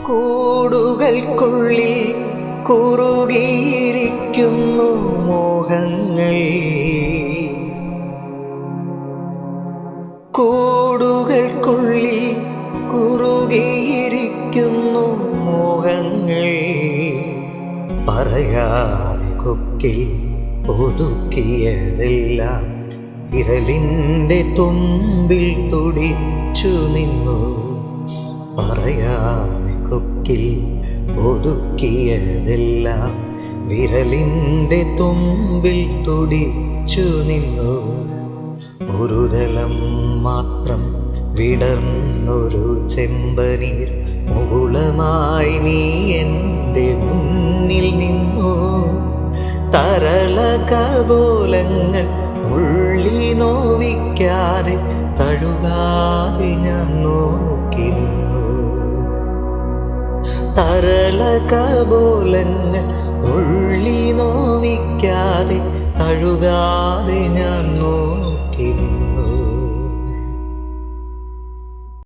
കൂടുകൾക്കുള്ളിൽ കുറുകിയിരിക്കുന്നു മോഹങ്ങൾ. കൂടുകൾക്കുള്ളിൽ കുറുകിയിരിക്കുന്നു മോഹങ്ങൾ. പറയാതെ കൊക്കിൽ ഒതുക്കിയതെല്ലാം വിരലിൻ്റെ തുമ്പിൽ തുടിച്ചു നിന്നു. പറയാതെ കൊക്കിൽ ഒതുക്കിയതെല്ലാം വിരലിൻ്റെ തുമ്പിൽ തുടിച്ചു നിന്നു. ഒരു തലം മാത്രം വിടർന്നൊരു ചെമ്പനീർ മുകുളമായി നീ എൻ്റെ മുന്നിൽ നിന്നു. തരളകപോലങ്ങൾ ഉള്ളി നോവിക്കാതെ തഴുകാതെ ഞാൻ നോക്കി നിന്നു. തരളകപോലങ്ങൾ ഉള്ളി നോവിക്കാതെ തഴുകാതെ ഞാൻ നോക്കി